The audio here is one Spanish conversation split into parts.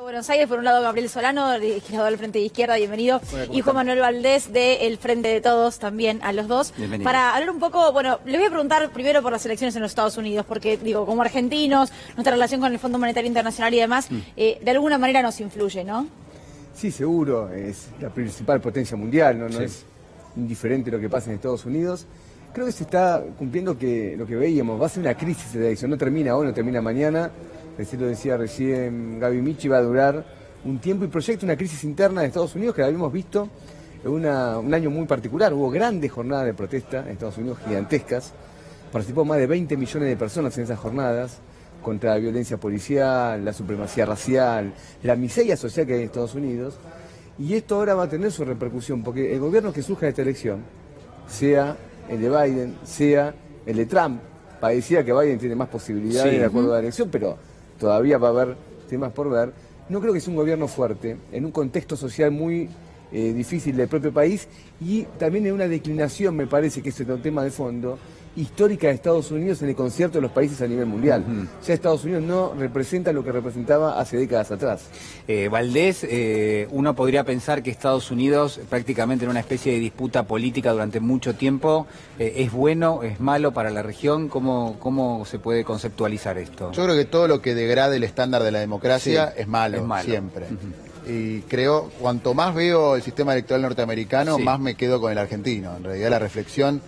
Buenos Aires, por un lado Gabriel Solano, legislador del Frente de Izquierda, bienvenido, y Juan Manuel Valdés del Frente de Todos, también a los dos. Bienvenido. Para hablar un poco, bueno, les voy a preguntar primero por las elecciones en los Estados Unidos, porque digo, como argentinos, nuestra relación con el Fondo Monetario Internacional y demás, de alguna manera nos influye, ¿no? Sí, seguro, es la principal potencia mundial, no Sí. es indiferente lo que pasa en Estados Unidos. Creo que se está cumpliendo lo que veíamos, va a ser una crisis de elección, no termina hoy, no termina mañana. Recién lo decía Gaby Michi, va a durar un tiempo y proyecta una crisis interna de Estados Unidos que la habíamos visto en un año muy particular. Hubo grandes jornadas de protesta en Estados Unidos, gigantescas. Participó más de 20 millones de personas en esas jornadas contra la violencia policial, la supremacía racial, la miseria social que hay en Estados Unidos. Y esto ahora va a tener su repercusión, porque el gobierno que surja de esta elección, sea el de Biden, sea el de Trump, parecía que Biden tiene más posibilidades de acuerdo a la elección, pero todavía va a haber temas por ver. No creo que sea un gobierno fuerte, en un contexto social muy difícil del propio país y también en una declinación, me parece que es el tema de fondo, histórica de Estados Unidos en el concierto de los países a nivel mundial. O sea, Estados Unidos no representa lo que representaba hace décadas atrás. Valdés, uno podría pensar que Estados Unidos, prácticamente en una especie de disputa política durante mucho tiempo, ¿es bueno, es malo para la región? ¿Cómo se puede conceptualizar esto? Yo creo que todo lo que degrade el estándar de la democracia es malo, siempre. Y creo, cuanto más veo el sistema electoral norteamericano, más me quedo con el argentino. En realidad la reflexión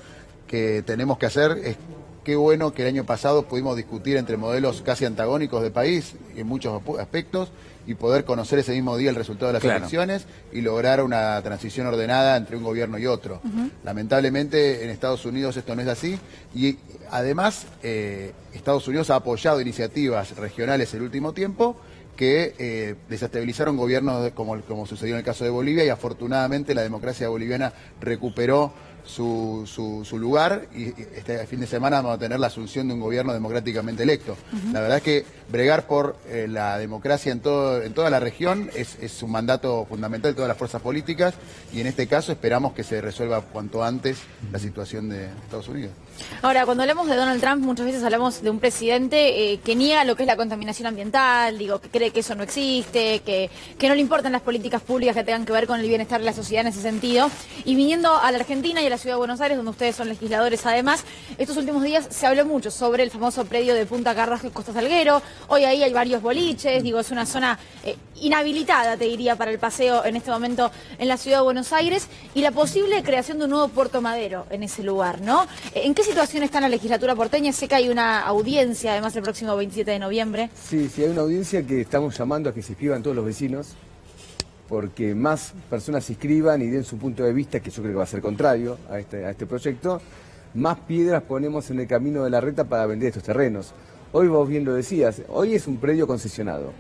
que tenemos que hacer es qué bueno que el año pasado pudimos discutir entre modelos casi antagónicos de país en muchos aspectos y poder conocer ese mismo día el resultado de las elecciones y lograr una transición ordenada entre un gobierno y otro. Lamentablemente en Estados Unidos esto no es así y además Estados Unidos ha apoyado iniciativas regionales el último tiempo que desestabilizaron gobiernos como sucedió en el caso de Bolivia y afortunadamente la democracia boliviana recuperó su lugar y este fin de semana vamos a tener la asunción de un gobierno democráticamente electo. La verdad es que bregar por la democracia en toda la región es un mandato fundamental de todas las fuerzas políticas y en este caso esperamos que se resuelva cuanto antes la situación de Estados Unidos. Ahora, cuando hablamos de Donald Trump, muchas veces hablamos de un presidente que niega lo que es la contaminación ambiental, digo, que cree que eso no existe, que no le importan las políticas públicas que tengan que ver con el bienestar de la sociedad en ese sentido. Y viniendo a la Argentina y a la ciudad de Buenos Aires, donde ustedes son legisladores además, estos últimos días se habló mucho sobre el famoso predio de Punta Carrasco y Costa Salguero. Hoy ahí hay varios boliches, digo, es una zona inhabilitada, te diría, para el paseo en este momento en la ciudad de Buenos Aires, y la posible creación de un nuevo Puerto Madero en ese lugar, ¿no? ¿En qué situación está en la legislatura porteña? Sé que hay una audiencia, además, el próximo 27 de noviembre. Sí, hay una audiencia que estamos llamando a que se inscriban todos los vecinos, porque más personas se inscriban y den su punto de vista, que yo creo que va a ser contrario a este proyecto, más piedras ponemos en el camino de la reta para vender estos terrenos. Hoy vos bien lo decías, hoy es un predio concesionado,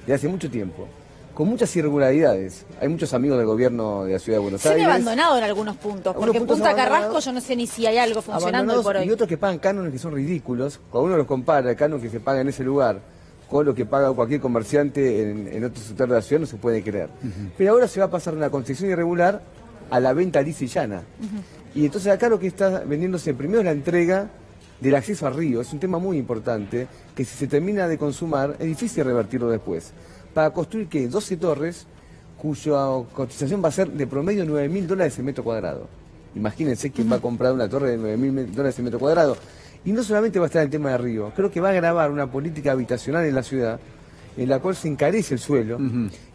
de hace mucho tiempo, con muchas irregularidades. Hay muchos amigos del gobierno de la ciudad de Buenos Aires. Se abandonado en algunos puntos, porque Punta Carrasco yo no sé ni si hay algo funcionando hoy por hoy. Y otros que pagan cánones que son ridículos. Cuando uno los compara, el canon que se paga en ese lugar con lo que paga cualquier comerciante en otro sector de la ciudad, no se puede creer. Pero ahora se va a pasar de una concesión irregular a la venta lisa y llana. Y entonces acá lo que está vendiéndose primero es la entrega del acceso al río. Es un tema muy importante, que si se termina de consumar, es difícil revertirlo después. Para construir, ¿qué? 12 torres, cuya cotización va a ser de promedio $9.000 el metro cuadrado. Imagínense quién va a comprar una torre de $9.000 el metro cuadrado. Y no solamente va a estar el tema del río, creo que va a agravar una política habitacional en la ciudad, en la cual se encarece el suelo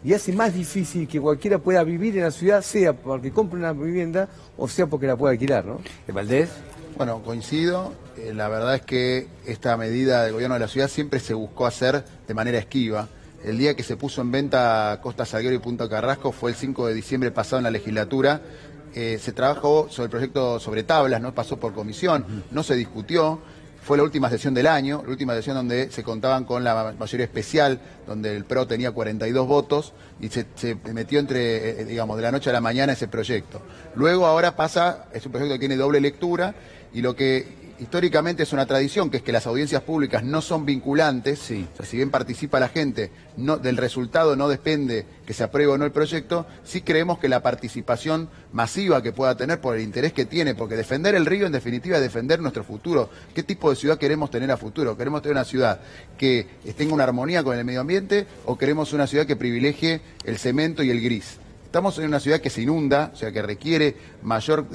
y hace más difícil que cualquiera pueda vivir en la ciudad, sea porque compre una vivienda o sea porque la pueda alquilar, ¿no? ¿Valdés? Bueno, coincido. La verdad es que esta medida del gobierno de la ciudad siempre se buscó hacer de manera esquiva. El día que se puso en venta Costa Salguero y Punta Carrasco fue el 5 de diciembre pasado en la legislatura. Se trabajó sobre el proyecto sobre tablas, no pasó por comisión, no se discutió. Fue la última sesión del año, la última sesión donde se contaban con la mayoría especial, donde el PRO tenía 42 votos y se metió digamos, de la noche a la mañana ese proyecto. Luego ahora pasa, es un proyecto que tiene doble lectura y lo que históricamente es una tradición, que es que las audiencias públicas no son vinculantes. Sí. O sea, si bien participa la gente, del resultado no depende que se apruebe o no el proyecto, sí creemos que la participación masiva que pueda tener por el interés que tiene, porque defender el río en definitiva es defender nuestro futuro. ¿Qué tipo de ciudad queremos tener a futuro? ¿Queremos tener una ciudad que tenga una armonía con el medio ambiente o queremos una ciudad que privilegie el cemento y el gris? Estamos en una ciudad que se inunda, o sea, que requiere mayor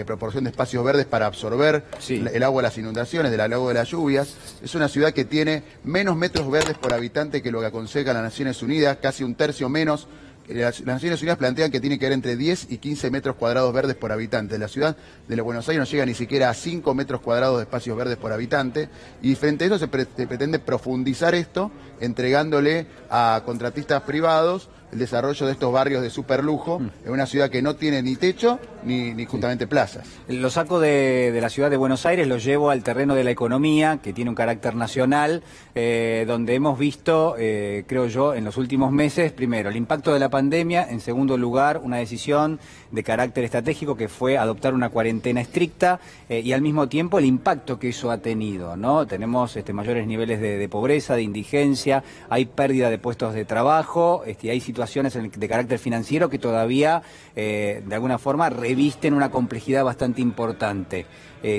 proporción de espacios verdes para absorber el agua de las inundaciones, del agua de las lluvias. Es una ciudad que tiene menos metros verdes por habitante que lo que aconsejan las Naciones Unidas, casi un tercio menos. Las Naciones Unidas plantean que tiene que haber entre 10 y 15 metros cuadrados verdes por habitante. La ciudad de Buenos Aires no llega ni siquiera a 5 metros cuadrados de espacios verdes por habitante. Y frente a eso se pretende profundizar esto, entregándole a contratistas privados el desarrollo de estos barrios de superlujo en una ciudad que no tiene ni techo ni justamente plazas. Lo saco de la ciudad de Buenos Aires, lo llevo al terreno de la economía, que tiene un carácter nacional, donde hemos visto, creo yo, en los últimos meses, primero, el impacto de la pandemia, en segundo lugar, una decisión de carácter estratégico que fue adoptar una cuarentena estricta y al mismo tiempo el impacto que eso ha tenido, ¿no? Tenemos mayores niveles de pobreza, de indigencia, hay pérdida de puestos de trabajo, hay situaciones de carácter financiero que todavía, de alguna forma, revisten una complejidad bastante importante.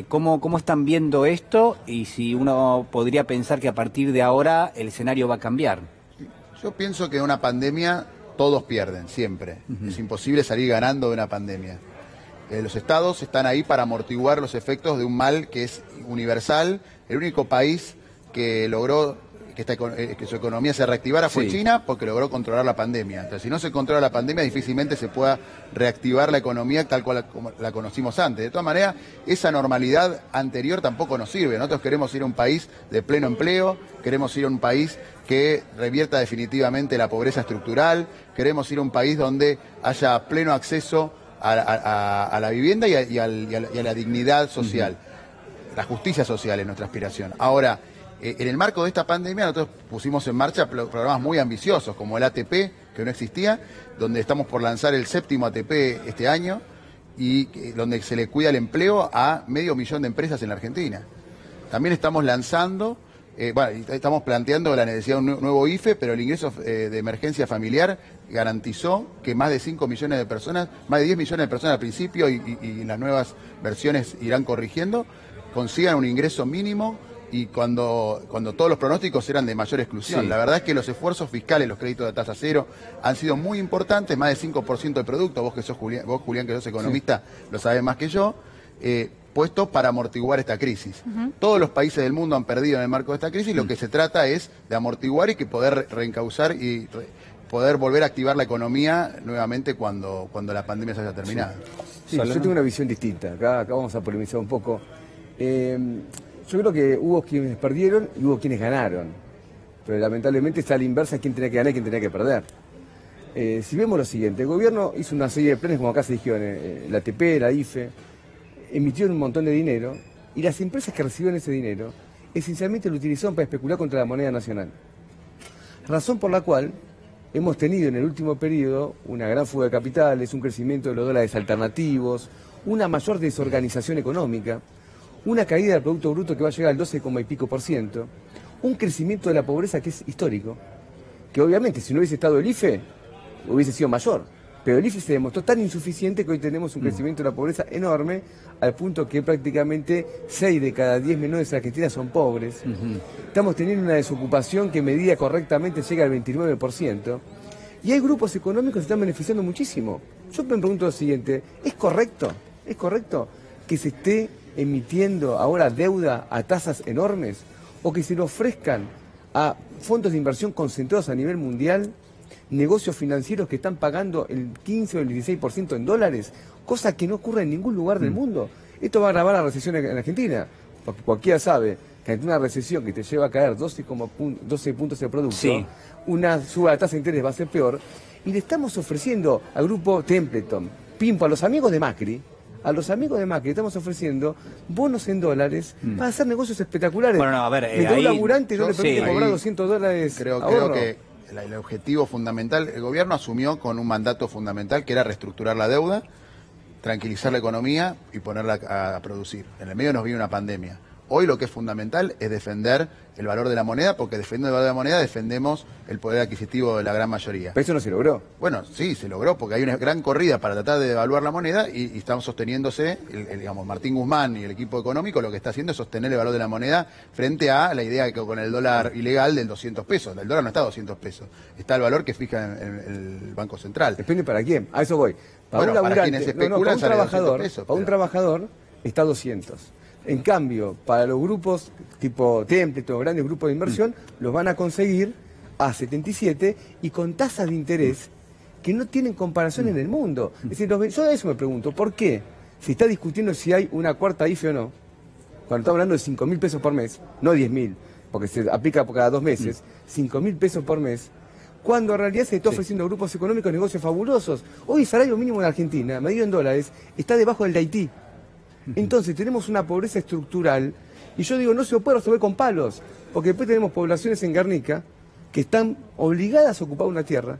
¿Cómo están viendo esto y si uno podría pensar que a partir de ahora el escenario va a cambiar? Yo pienso que en una pandemia todos pierden, siempre. Es imposible salir ganando de una pandemia. Los estados están ahí para amortiguar los efectos de un mal que es universal. El único país que logró que su economía se reactivara fue China, porque logró controlar la pandemia. Entonces, si no se controla la pandemia, difícilmente se pueda reactivar la economía tal cual como la conocimos antes. De todas maneras, esa normalidad anterior tampoco nos sirve. Nosotros queremos ir a un país de pleno empleo, queremos ir a un país que revierta definitivamente la pobreza estructural, queremos ir a un país donde haya pleno acceso a la vivienda y a la dignidad social. La justicia social es nuestra aspiración. Ahora, en el marco de esta pandemia nosotros pusimos en marcha programas muy ambiciosos, como el ATP, que no existía, donde estamos por lanzar el 7º ATP este año, y donde se le cuida el empleo a 500.000 de empresas en la Argentina. También estamos lanzando, estamos planteando la necesidad de un nuevo IFE, pero el ingreso de emergencia familiar garantizó que más de 5 millones de personas, más de 10 millones de personas al principio, y las nuevas versiones irán corrigiendo, consigan un ingreso mínimo, y cuando todos los pronósticos eran de mayor exclusión. La verdad es que los esfuerzos fiscales, los créditos de tasa cero, han sido muy importantes, más del 5% del producto. Vos, Julián, que sos economista, lo sabés más que yo, puesto para amortiguar esta crisis. Todos los países del mundo han perdido en el marco de esta crisis, lo que se trata es de amortiguar y que poder reencauzar y poder volver a activar la economía nuevamente cuando la pandemia se haya terminado. Sí, yo tengo una visión distinta. Acá vamos a polemizar un poco. Yo creo que hubo quienes perdieron y hubo quienes ganaron. Pero lamentablemente está a la inversa, quién tenía que ganar y quién tenía que perder. Si vemos lo siguiente, el gobierno hizo una serie de planes, como acá se dijeron, la ATP, la IFE, emitieron un montón de dinero, y las empresas que recibieron ese dinero, esencialmente lo utilizaron para especular contra la moneda nacional. Razón por la cual hemos tenido en el último periodo una gran fuga de capitales, un crecimiento de los dólares alternativos, una mayor desorganización económica, una caída del Producto Bruto que va a llegar al 12, y pico %, un crecimiento de la pobreza que es histórico, que obviamente si no hubiese estado el IFE, hubiese sido mayor, pero el IFE se demostró tan insuficiente que hoy tenemos un crecimiento de la pobreza enorme, al punto que prácticamente 6 de cada 10 menores en Argentina son pobres. Estamos teniendo una desocupación que medida correctamente llega al 29%, y hay grupos económicos que se están beneficiando muchísimo. Yo me pregunto lo siguiente, ¿es correcto que se esté emitiendo ahora deuda a tasas enormes, o que se le ofrezcan a fondos de inversión concentrados a nivel mundial negocios financieros que están pagando el 15 o el 16% en dólares, cosa que no ocurre en ningún lugar del mundo? Esto va a agravar la recesión en Argentina, porque cualquiera sabe que ante una recesión que te lleva a caer 12 puntos de producto, una suba de tasa de interés va a ser peor, y le estamos ofreciendo al grupo Templeton, Pimpo, a los amigos de Macri, estamos ofreciendo bonos en dólares para hacer negocios espectaculares. Bueno, no, a ver, el laburante no le permite cobrar $200 creo que el objetivo fundamental, el gobierno asumió con un mandato fundamental que era reestructurar la deuda, tranquilizar la economía y ponerla a producir. En el medio nos vino una pandemia. Hoy lo que es fundamental es defender el valor de la moneda, porque defendiendo el valor de la moneda defendemos el poder adquisitivo de la gran mayoría. Pero eso no se logró. Bueno, sí, se logró, porque hay una gran corrida para tratar de devaluar la moneda y estamos sosteniéndose, digamos, Martín Guzmán y el equipo económico lo que está haciendo es sostener el valor de la moneda frente a la idea de que con el dólar ilegal del 200 pesos, el dólar no está a 200 pesos, está el valor que fija el Banco Central. Depende para quién, a eso voy. Para bueno, un para quienes especulan para un un trabajador está 200. En cambio, para los grupos tipo Templeton, grandes grupos de inversión, los van a conseguir a 77 y con tasas de interés que no tienen comparación en el mundo. Es decir, yo a eso me pregunto, ¿por qué? Se está discutiendo si hay una cuarta IFE o no. Cuando estamos hablando de 5.000 pesos por mes, no 10.000, porque se aplica por cada 2 meses, 5.000 pesos por mes, cuando en realidad se está ofreciendo a grupos económicos negocios fabulosos. Hoy el salario mínimo en Argentina, medido en dólares, está debajo del de Haití. Entonces tenemos una pobreza estructural y yo digo, no se puede resolver con palos, porque después tenemos poblaciones en Guernica que están obligadas a ocupar una tierra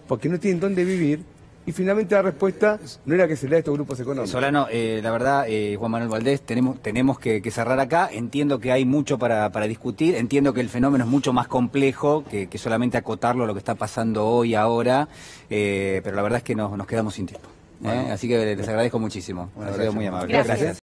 porque no tienen dónde vivir y finalmente la respuesta no era que se le dé a estos grupos económicos. Solano, la verdad, Juan Manuel Valdés, tenemos que cerrar acá. Entiendo que hay mucho para discutir, entiendo que el fenómeno es mucho más complejo que solamente acotarlo a lo que está pasando hoy, ahora, pero la verdad es que nos quedamos sin tiempo. Así que les agradezco muchísimo. Ha sido muy amable. Gracias.